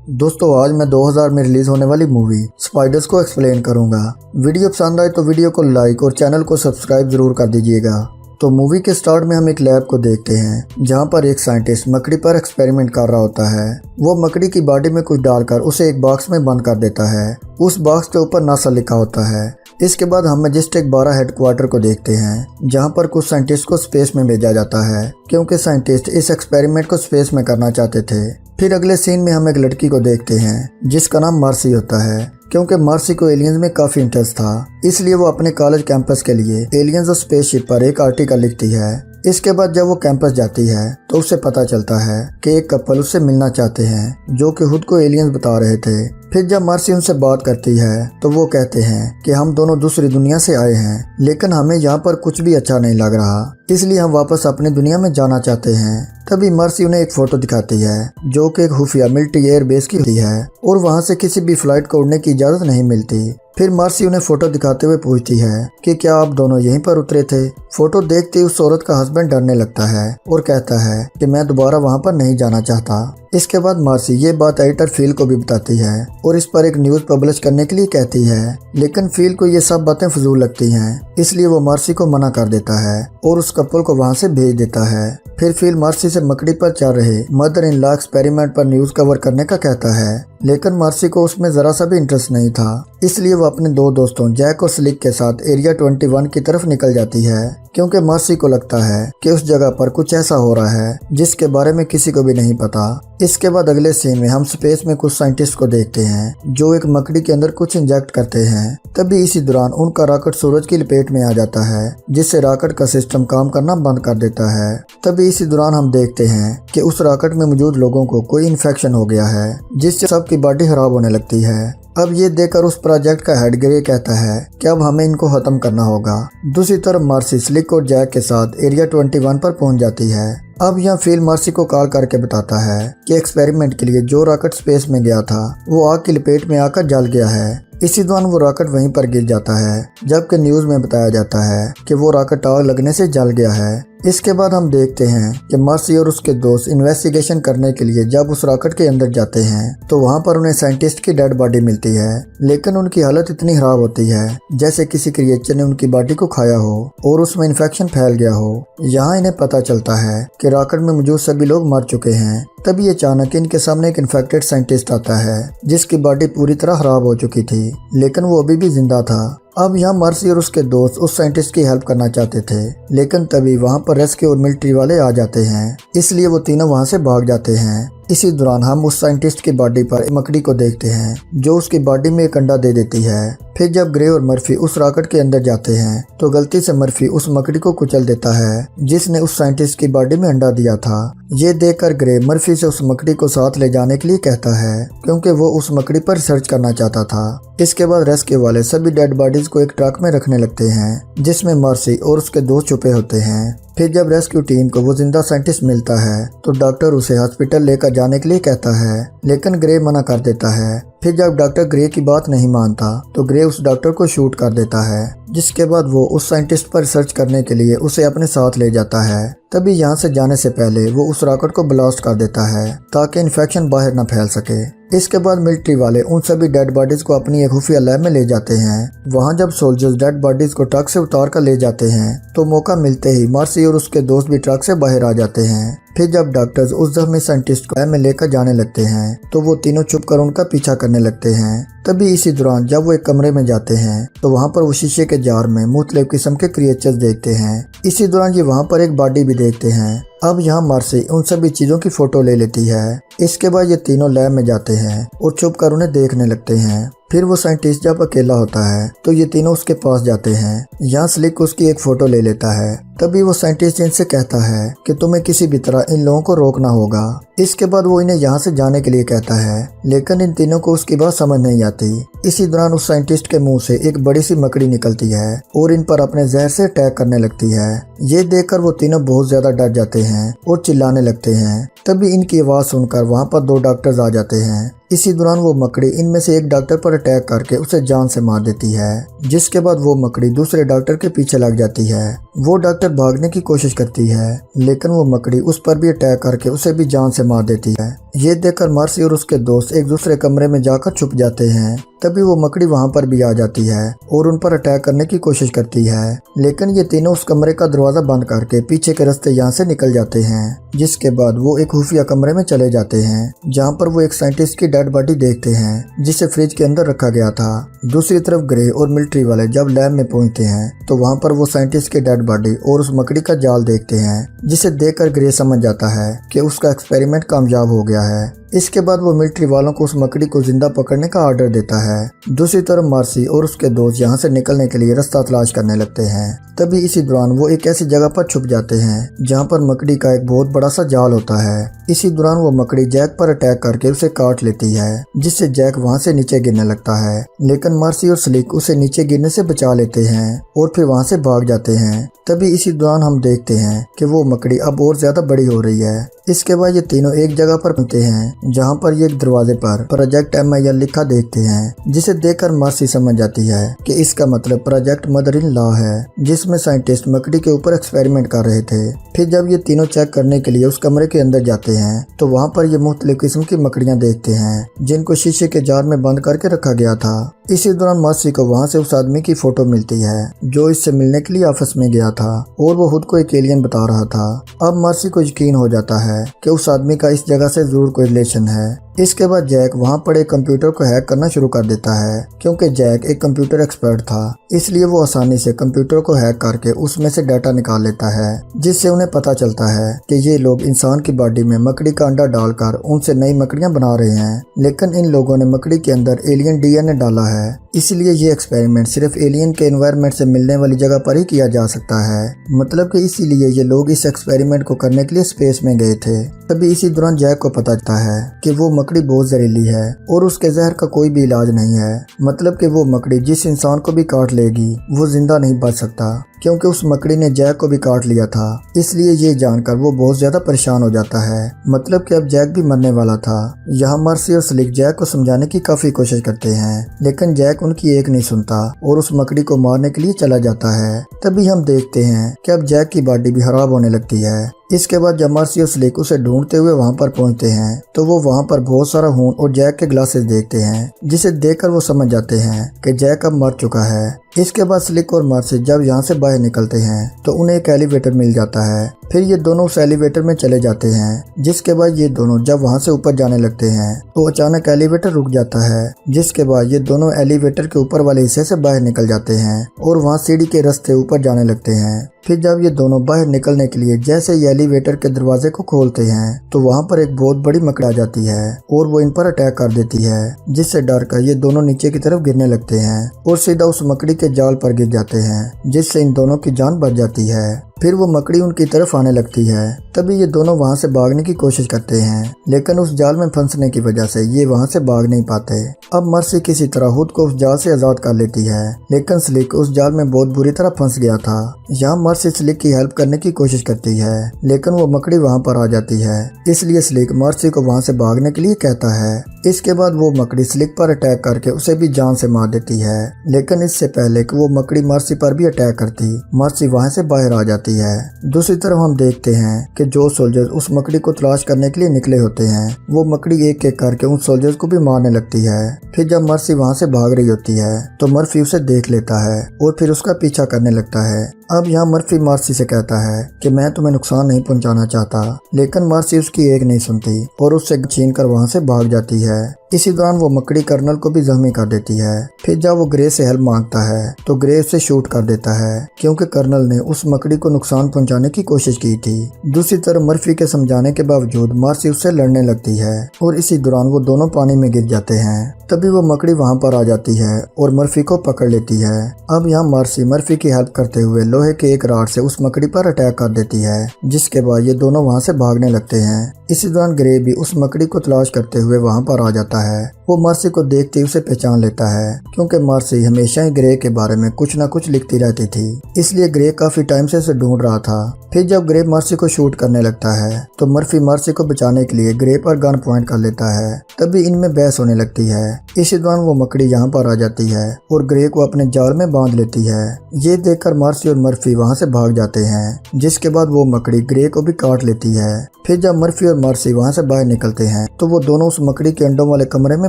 दोस्तों आज मैं 2000 में रिलीज होने वाली मूवी स्पाइडर्स को एक्सप्लेन करूंगा। वीडियो पसंद आए तो वीडियो को लाइक और चैनल को सब्सक्राइब जरूर कर दीजिएगा। तो मूवी के स्टार्ट में हम एक लैब को देखते हैं जहां पर एक साइंटिस्ट मकड़ी पर एक्सपेरिमेंट कर रहा होता है। वो मकड़ी की बॉडी में कुछ डालकर उसे एक बॉक्स में बंद कर देता है। उस बॉक्स के ऊपर नासा लिखा होता है। इसके बाद हम मैजेस्टिक 12 हेडक्वार्टर को देखते हैं जहां पर कुछ साइंटिस्ट को स्पेस में भेजा जाता है क्योंकि साइंटिस्ट इस एक्सपेरिमेंट को स्पेस में करना चाहते थे। फिर अगले सीन में हम एक लड़की को देखते हैं जिसका नाम मार्सी होता है। क्योंकि मार्सी को एलियंस में काफी इंटरेस्ट था, इसलिए वो अपने कॉलेज कैंपस के लिए एलियंस और स्पेसशिप पर एक आर्टिकल लिखती है। इसके बाद जब वो कैंपस जाती है तो उसे पता चलता है कि एक कपल उससे मिलना चाहते हैं जो कि खुद को एलियंस बता रहे थे। फिर जब मार्सी उनसे बात करती है तो वो कहते हैं कि हम दोनों दूसरी दुनिया से आए हैं, लेकिन हमें यहाँ पर कुछ भी अच्छा नहीं लग रहा, इसलिए हम वापस अपनी दुनिया में जाना चाहते हैं। तभी मार्सी उन्हें एक फोटो दिखाती है जो कि एक खुफिया मिलिट्री एयर बेस की होती है और वहाँ से किसी भी फ्लाइट को उड़ने की इजाज़त नहीं मिलती। फिर मार्सी उन्हें फोटो दिखाते हुए पूछती है कि क्या आप दोनों यहीं पर उतरे थे। फोटो देखते ही उस औरत का हस्बैंड डरने लगता है और कहता है कि मैं दोबारा वहाँ पर नहीं जाना चाहता। इसके बाद मार्सी ये बात एडिटर फील को भी बताती है और इस पर एक न्यूज़ पब्लिश करने के लिए कहती है, लेकिन फील को ये सब बातें फजूल लगती हैं, इसलिए वो मार्सी को मना कर देता है और उस कपल को वहाँ से भेज देता है। फिर फील मार्सी से मकड़ी पर चल रहे मदर इन लॉ एक्सपेरिमेंट पर न्यूज़ कवर करने का कहता है, लेकिन मार्सी को उसमें जरा सा भी इंटरेस्ट नहीं था, इसलिए वो अपने दो दोस्तों जैक और स्लिक के साथ एरिया 21 की तरफ निकल जाती है क्योंकि मार्सी को लगता है कि उस जगह पर कुछ ऐसा हो रहा है जिसके बारे में किसी को भी नहीं पता। इसके बाद अगले सीन में हम स्पेस में कुछ साइंटिस्ट को देखते हैं जो एक मकड़ी के अंदर कुछ इंजेक्ट करते हैं। तभी इसी दौरान उनका रॉकेट सूरज की लपेट में आ जाता है जिससे रॉकेट का सिस्टम काम करना बंद कर देता है। तभी इसी दौरान हम देखते हैं कि उस रॉकेट में मौजूद लोगों को कोई इन्फेक्शन हो गया है जिससे सबकी बॉडी खराब होने लगती है। अब ये देखकर उस प्रोजेक्ट का हेड ग्रे कहता है कि अब हमें इनको खत्म करना होगा। दूसरी तरफ मार्सी स्लिक और जैक के साथ एरिया 21 पर पहुंच जाती है। अब यहाँ फील मार्सी को कॉल करके बताता है कि एक्सपेरिमेंट के लिए जो रॉकेट स्पेस में गया था वो आग की लपेट में आकर जल गया है। इसी दौरान वो रॉकेट वहीं पर गिर जाता है, जबकि न्यूज़ में बताया जाता है कि वो रॉकेट आग लगने से जल गया है। इसके बाद हम देखते हैं कि मार्सी और उसके दोस्त इन्वेस्टिगेशन करने के लिए जब उस रॉकेट के अंदर जाते हैं तो वहां पर उन्हें साइंटिस्ट की डेड बॉडी मिलती है, लेकिन उनकी हालत इतनी खराब होती है जैसे किसी क्रिएचर ने उनकी बॉडी को खाया हो और उसमें इन्फेक्शन फैल गया हो। यहाँ इन्हें पता चलता है कि रॉकेट में मौजूद सभी लोग मर चुके हैं। तभी अचानक इनके सामने एक इन्फेक्टेड साइंटिस्ट आता है जिसकी बॉडी पूरी तरह खराब हो चुकी थी, लेकिन वो अभी भी जिंदा था। अब यहाँ मार्सी और उसके दोस्त उस साइंटिस्ट की हेल्प करना चाहते थे, लेकिन तभी वहाँ पर रेस्क्यू और मिलिट्री वाले आ जाते हैं, इसलिए वो तीनों वहाँ से भाग जाते हैं। इसी दौरान हम उस साइंटिस्ट की बॉडी पर मकड़ी को देखते हैं जो उसकी बॉडी में एक अंडा दे देती है। फिर जब ग्रे और मर्फी उस रॉकेट के अंदर जाते हैं तो गलती से मर्फी उस मकड़ी को कुचल देता है जिसने उस साइंटिस्ट की बॉडी में अंडा दिया था। ये देखकर ग्रे मर्फी से उस मकड़ी को साथ ले जाने के लिए कहता है क्योंकि वो उस मकड़ी पर रिसर्च करना चाहता था। इसके बाद रेस्क्यू वाले सभी डेड बॉडीज को एक ट्रक में रखने लगते हैं जिसमें मार्सी और उसके दोस्त छुपे होते हैं। फिर जब रेस्क्यू टीम को वो जिंदा साइंटिस्ट मिलता है तो डॉक्टर उसे हॉस्पिटल लेकर जाने के लिए कहता है, लेकिन ग्रे मना कर देता है। फिर जब डॉक्टर ग्रे की बात नहीं मानता तो ग्रे उस डॉक्टर को शूट कर देता है, जिसके बाद वो उस साइंटिस्ट पर रिसर्च करने के लिए उसे अपने साथ ले जाता है। तभी यहाँ से जाने से पहले वो उस रॉकेट को ब्लास्ट कर देता है ताकि इन्फेक्शन बाहर न फैल सके। इसके बाद मिलिट्री वाले उन सभी डेड बॉडीज को अपनी एक खुफिया लैब में ले जाते हैं। वहाँ जब सोल्जर्स डेड बॉडीज को ट्रक से उतार कर ले जाते हैं तो मौका मिलते ही मार्सी और उसके दोस्त भी ट्रक से बाहर आ जाते हैं। फिर जब डॉक्टर्स उस जख्मी साइंटिस्ट को लैब में लेकर जाने लगते हैं तो वो तीनों छुपकर उनका पीछा करने लगते हैं। तभी इसी दौरान जब वो एक कमरे में जाते हैं तो वहाँ पर वो शीशे के जार में मुख्तलिफ किस्म के क्रिएचर्स देखते हैं। इसी दौरान ये वहाँ पर एक बॉडी भी देखते हैं। अब यहाँ मार्सी उन सभी चीजों की फोटो ले लेती है। इसके बाद ये तीनों लैब में जाते हैं और छुपकर उन्हें देखने लगते हैं। फिर वो साइंटिस्ट जब अकेला होता है तो ये तीनों उसके पास जाते हैं। यहाँ स्लिक उसकी एक फोटो ले लेता है। तभी वो साइंटिस्ट इनसे कहता है कि तुम्हें किसी भी तरह इन लोगों को रोकना होगा। इसके बाद वो इन्हें यहाँ से जाने के लिए कहता है, लेकिन इन तीनों को उसकी बात समझ नहीं आती। इसी दौरान उस साइंटिस्ट के मुंह से एक बड़ी सी मकड़ी निकलती है और इन पर अपने जहर से अटैक करने लगती है। ये देखकर वो तीनों बहुत ज्यादा डर जाते हैं और चिल्लाने लगते हैं। तभी इनकी आवाज सुनकर वहाँ पर दो डॉक्टर्स आ जाते हैं इसी दौरान वो मकड़ी इनमें से एक डॉक्टर पर अटैक करके उसे जान से मार देती है, जिसके बाद वो मकड़ी दूसरे डॉक्टर के पीछे लग जाती है। वो डॉक्टर भागने की कोशिश करती है, लेकिन वो मकड़ी उस पर भी अटैक करके उसे भी जान से मार देती है। ये देखकर मार्सी और उसके दोस्त एक दूसरे कमरे में जाकर छुप जाते हैं। तभी वो मकड़ी वहां पर भी आ जाती है और उन पर अटैक करने की कोशिश करती है, लेकिन ये तीनों उस कमरे का दरवाजा बंद करके पीछे के रास्ते यहाँ से निकल जाते हैं। जिसके बाद वो एक खुफिया कमरे में चले जाते हैं, जहाँ पर वो एक साइंटिस्ट की डेड बॉडी देखते हैं, जिसे फ्रिज के अंदर रखा गया था। दूसरी तरफ ग्रे और मिलिट्री वाले जब लैब में पहुंचते हैं तो वहाँ पर वो साइंटिस्ट की डेड बॉडी और उस मकड़ी का जाल देखते हैं, जिसे देखकर ग्रे समझ जाता है कि उसका एक्सपेरिमेंट कामयाब हो गया है। इसके बाद वो मिलिट्री वालों को उस मकड़ी को जिंदा पकड़ने का ऑर्डर देता है। दूसरी तरफ मार्सी और उसके दोस्त यहाँ से निकलने के लिए रास्ता तलाश करने लगते हैं। तभी इसी दौरान वो एक ऐसी जगह पर छुप जाते हैं जहाँ पर मकड़ी का एक बहुत बड़ा सा जाल होता है। इसी दौरान वो मकड़ी जैक पर अटैक करके उसे काट लेती है, जिससे जैक वहाँ से नीचे गिरने लगता है, लेकिन मार्सी और स्लिक उसे नीचे गिरने से बचा लेते हैं और फिर वहाँ से भाग जाते हैं। तभी इसी दौरान हम देखते हैं कि वो मकड़ी अब और ज्यादा बड़ी हो रही है। इसके बाद ये तीनों एक जगह पर पहुंचते हैं जहाँ पर ये एक दरवाजे पर प्रोजेक्ट MIL लिखा देखते हैं, जिसे देखकर मार्सी समझ जाती है कि इसका मतलब प्रोजेक्ट मदर इन लॉ है, जिसमें साइंटिस्ट मकड़ी के ऊपर एक्सपेरिमेंट कर रहे थे। फिर जब ये तीनों चेक करने के लिए उस कमरे के अंदर जाते हैं तो वहाँ पर ये मुख्तलिफ किस्म की मकड़ियाँ देखते हैं, जिनको शीशे के जार में बंद करके रखा गया था। इसी दौरान मार्सी को वहाँ से उस आदमी की फोटो मिलती है जो इससे मिलने के लिए ऑफिस में गया था और वो खुद को एक एलियन बता रहा था। अब मार्सी को यकीन हो जाता है कि उस आदमी का इस जगह से जरूर कोई रिलेशन है। इसके बाद जैक वहाँ पड़े कंप्यूटर को हैक करना शुरू कर देता है, क्योंकि जैक एक कंप्यूटर एक्सपर्ट था, इसलिए वो आसानी से कंप्यूटर को हैक करके उसमें से डाटा निकाल लेता है, जिससे उन्हें पता चलता है कि ये लोग इंसान की बॉडी में मकड़ी का अंडा डालकर उनसे नई मकड़ियाँ बना रहे हैं, लेकिन इन लोगों ने मकड़ी के अंदर एलियन DNA डाला है, इसलिए ये एक्सपेरिमेंट सिर्फ एलियन के एनवायरनमेंट से मिलने वाली जगह पर ही किया जा सकता है। मतलब कि इसीलिए ये लोग इस एक्सपेरिमेंट को करने के लिए स्पेस में गए थे। तभी इसी दौरान जैक को पता चलता है कि वो मकड़ी बहुत जहरीली है और उसके जहर का कोई भी इलाज नहीं है। मतलब कि वो मकड़ी जिस इंसान को भी काट लेगी वो जिंदा नहीं बच सकता, क्योंकि उस मकड़ी ने जैक को भी काट लिया था। इसलिए ये जानकर वो बहुत ज्यादा परेशान हो जाता है। मतलब कि अब जैक भी मरने वाला था। यहाँ मार्सी और स्लिक जैक को समझाने की काफी कोशिश करते हैं, लेकिन जैक उनकी एक नहीं सुनता और उस मकड़ी को मारने के लिए चला जाता है। तभी हम देखते हैं कि अब जैक की बॉडी भी खराब होने लगती है। इसके बाद जब मार्सी और स्लिक उसे ढूंढते हुए वहां पर पहुंचते हैं तो वो वहां पर बहुत सारा खून और जैक के ग्लासेस देखते हैं, जिसे देखकर वो समझ जाते हैं कि जैक अब मर चुका है। इसके बाद स्लिक और मार्सी जब यहाँ से बाहर निकलते हैं तो उन्हें एक एलिवेटर मिल जाता है। फिर ये दोनों उस एलिवेटर में चले जाते हैं, जिसके बाद ये दोनों जब वहाँ से ऊपर जाने लगते हैं तो अचानक एलिवेटर रुक जाता है, जिसके बाद ये दोनों एलिवेटर के ऊपर वाले हिस्से से बाहर निकल जाते हैं और वहाँ सीढ़ी के रास्ते ऊपर जाने लगते हैं। फिर जब ये दोनों बाहर निकलने के लिए जैसे ये एलिवेटर के दरवाजे को खोलते हैं तो वहाँ पर एक बहुत बड़ी मकड़ी आ जाती है और वो इन पर अटैक कर देती है, जिससे डर कर ये दोनों नीचे की तरफ गिरने लगते हैं और सीधा उस मकड़ी के जाल पर गिर जाते हैं, जिससे इन दोनों की जान बच जाती है। फिर वो मकड़ी उनकी तरफ आने लगती है। तभी ये दोनों वहाँ से भागने की कोशिश करते हैं, लेकिन उस जाल में फंसने की वजह से ये वहाँ से भाग नहीं पाते। अब मार्सी किसी तरह खुद को उस जाल से आजाद कर लेती है, लेकिन स्लिक उस जाल में बहुत बुरी तरह फंस गया था। यहाँ मार्सी स्लिक की हेल्प करने की कोशिश करती है, लेकिन वो मकड़ी वहाँ पर आ जाती है, इसलिए स्लिक मार्सी को वहाँ से भागने के लिए कहता है। इसके बाद वो मकड़ी स्लिक पर अटैक करके उसे भी जान से मार देती है, लेकिन इससे पहले कि वो मकड़ी मार्सी पर भी अटैक करती, मार्सी वहाँ से बाहर आ जाती है। दूसरी तरफ हम देखते हैं कि जो सोल्जर्स उस मकड़ी को तलाश करने के लिए निकले होते हैं वो मकड़ी एक एक करके उन सोल्जर्स को भी मारने लगती है। फिर जब मर्सी वहाँ से भाग रही होती है तो मर्फी उसे देख लेता है और फिर उसका पीछा करने लगता है। अब यहाँ मर्फी मार्सी से कहता है कि मैं तुम्हें नुकसान नहीं पहुंचाना चाहता, लेकिन मार्सी उसकी एक नहीं सुनती और उससे छीन कर वहाँ से भाग जाती है। इसी दौरान वो मकड़ी कर्नल को भी जख्मी कर देती है। फिर जब वो ग्रे से हेल्प मांगता है तो ग्रे उसे शूट कर देता है, क्योंकि कर्नल ने उस मकड़ी को नुकसान पहुंचाने की कोशिश की थी। दूसरी तरफ मर्फी के समझाने के बावजूद मार्सी उससे लड़ने लगती है और इसी दौरान वो दोनों पानी में गिर जाते हैं। तभी वो मकड़ी वहाँ पर आ जाती है और मर्फी को पकड़ लेती है। अब यहाँ मार्सी मर्फी की हेल्प करते हुए लोहे के एक रॉड से उस मकड़ी पर अटैक कर देती है, जिसके बाद ये दोनों वहाँ से भागने लगते हैं। इसी दौरान ग्रे भी उस मकड़ी को तलाश करते हुए वहाँ पर आ जाता है वो मार्सी को देखते ही उसे पहचान लेता है, क्योंकि मार्सी हमेशा ही ग्रे के बारे में कुछ न कुछ लिखती रहती थी, इसलिए ग्रे काफी टाइम से उसे ढूंढ रहा था। फिर जब ग्रे मार्सी को शूट करने लगता है तो मर्फी मार्सी को बचाने के लिए ग्रे पर गन पॉइंट कर लेता है। तभी इनमें बहस होने लगती है। इसी दौरान वो मकड़ी यहाँ पर आ जाती है और ग्रे को अपने जाल में बांध लेती है। ये देखकर मार्सी और मर्फी वहाँ से भाग जाते हैं, जिसके बाद वो मकड़ी ग्रे को भी काट लेती है। फिर जब मर्फी और मार्सी वहाँ से बाहर निकलते हैं तो वो दोनों उस मकड़ी के अंडों वाले कमरे में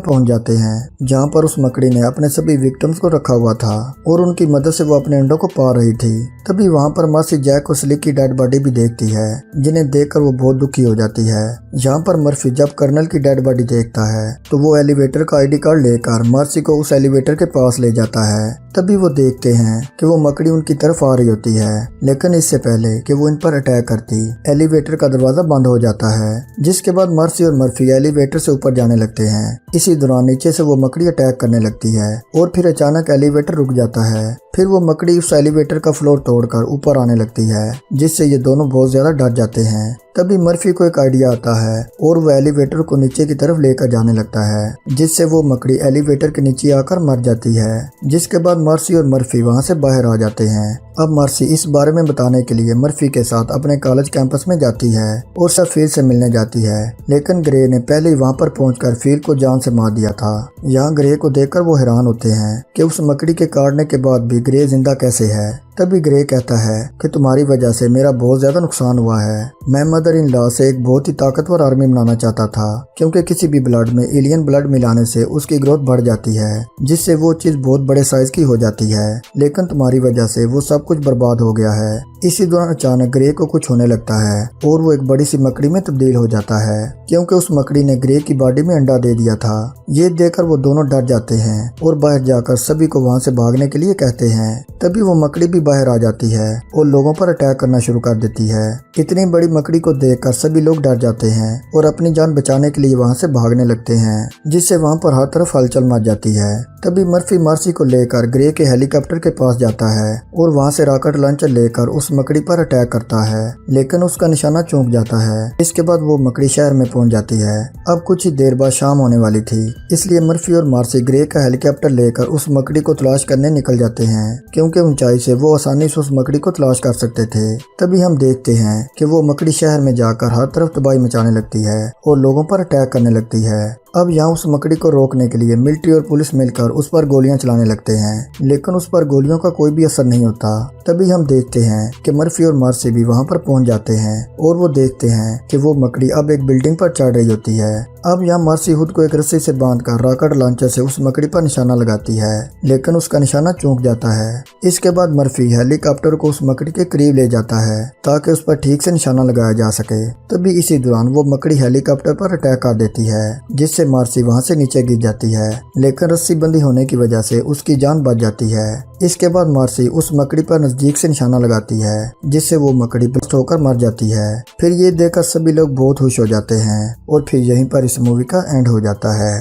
पहुँच जाते हैं, जहाँ पर उस मकड़ी ने अपने सभी विक्टिम्स को रखा हुआ था और उनकी मदद से वो अपने अंडों को पा रही थी। तभी वहाँ पर मार्सी जैक और स्लिक की डेड बॉडी भी देखती है, जिन्हें देखकर वो बहुत दुखी हो जाती है। यहाँ पर मर्फी जब कर्नल की डेड बॉडी देखता है तो वो एलिवेटर का आईडी कार्ड लेकर मार्सी को उस एलिवेटर के पास ले जाता है। तभी वो देखते हैं कि वो मकड़ी उनकी तरफ आ रही होती है, लेकिन इससे पहले कि वो इन पर अटैक करती, एलिवेटर का दरवाजा बंद हो जाता है, जिसके बाद मार्सी और मर्फी एलिवेटर से ऊपर जाने लगते हैं। इसी दौरान नीचे से वो मकड़ी अटैक करने लगती है और फिर अचानक एलिवेटर रुक जाता है। फिर वो मकड़ी उस एलिवेटर का फ्लोर तोड़कर ऊपर आने लगती है, जिससे ये दोनों बहुत ज्यादा डर जाते हैं। तभी मर्फी को एक आइडिया आता है और वो एलिवेटर को नीचे की तरफ लेकर जाने लगता है, जिससे वो मकड़ी एलिवेटर के नीचे आकर मर जाती है। जिसके बाद मार्सी और मर्फी वहां से बाहर आ जाते हैं। अब मार्सी इस बारे में बताने के लिए मर्फी के साथ अपने कॉलेज कैंपस में जाती है और सब फील से मिलने जाती है, लेकिन ग्रे ने पहले ही वहां पर पहुंचकर फील को जान से मार दिया था। यहाँ ग्रे को देखकर वो हैरान होते हैं कि उस मकड़ी के काटने के बाद भी ग्रे जिंदा कैसे है। तभी ग्रे कहता है कि तुम्हारी वजह से मेरा बहुत ज्यादा नुकसान हुआ है। मैं मदर इन लॉ से एक बहुत ही ताकतवर आर्मी बनाना चाहता था, क्योंकि किसी भी ब्लड में एलियन ब्लड मिलाने से उसकी ग्रोथ बढ़ जाती है, जिससे वो चीज बहुत बड़े साइज की हो जाती है, लेकिन तुम्हारी वजह से वो सब कुछ बर्बाद हो गया है। इसी दौरान अचानक ग्रे को कुछ होने लगता है और वो एक बड़ी सी मकड़ी में तब्दील हो जाता है, क्योंकि उस मकड़ी ने ग्रे की बॉडी में अंडा दे दिया था। ये देखकर वो दोनों डर जाते हैं और बाहर जाकर सभी को वहां से भागने के लिए कहते हैं। तभी वो मकड़ी भी बाहर आ जाती है और लोगों पर अटैक करना शुरू कर देती है। इतनी बड़ी मकड़ी को देखकर सभी लोग डर जाते हैं और अपनी जान बचाने के लिए वहां से भागने लगते हैं, जिससे वहां पर हर तरफ हलचल मच जाती है। तभी मर्फी मार्सी को लेकर ग्रे के हेलीकॉप्टर के पास जाता है और वहां से रॉकेट लॉन्चर लेकर उस मकड़ी पर अटैक करता है, लेकिन उसका निशाना चूक जाता है। इसके बाद वो मकड़ी शहर में पहुंच जाती है। अब कुछ ही देर बाद शाम होने वाली थी, इसलिए मर्फी और मार्सी ग्रे का हेलीकॉप्टर लेकर उस मकड़ी को तलाश करने निकल जाते हैं, क्योंकि ऊंचाई से वो आसानी से उस मकड़ी को तलाश कर सकते थे। तभी हम देखते हैं कि वो मकड़ी शहर में जाकर हर तरफ तबाही मचाने लगती है और लोगों पर अटैक करने लगती है। अब यहाँ उस मकड़ी को रोकने के लिए मिलिट्री और पुलिस मिलकर उस पर गोलियां चलाने लगते हैं, लेकिन उस पर गोलियों का कोई भी असर नहीं होता। तभी हम देखते हैं कि मर्फी और मार्सी भी वहां पर पहुंच जाते हैं और वो देखते हैं कि वो मकड़ी अब एक बिल्डिंग पर चढ़ रही होती है। अब यहाँ मार्सी खुद को एक रस्सी से बांधकर रॉकेट लॉन्चर से उस मकड़ी पर निशाना लगाती है, लेकिन उसका निशाना चूक जाता है। इसके बाद मर्फी हेलीकॉप्टर को उस मकड़ी के करीब ले जाता है ताकि उस पर ठीक से निशाना लगाया जा सके। तभी इसी दौरान वो मकड़ी हेलीकॉप्टर पर अटैक कर देती है, जिससे मार्सी वहां से नीचे गिर जाती है, लेकिन रस्सी बंदी होने की वजह से उसकी जान बच जाती है। इसके बाद मार्सी उस मकड़ी पर नजदीक से निशाना लगाती है, जिससे वो मकड़ी ब्लास्ट होकर मर जाती है। फिर ये देखकर सभी लोग बहुत खुश हो जाते हैं और फिर यहीं पर इस मूवी का एंड हो जाता है।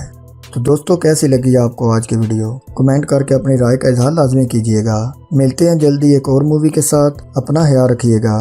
तो दोस्तों, कैसी लगी आपको आज की वीडियो? कमेंट करके अपनी राय का इजहार लाजमी कीजिएगा। मिलते हैं जल्दी एक और मूवी के साथ। अपना ख्याल रखिएगा।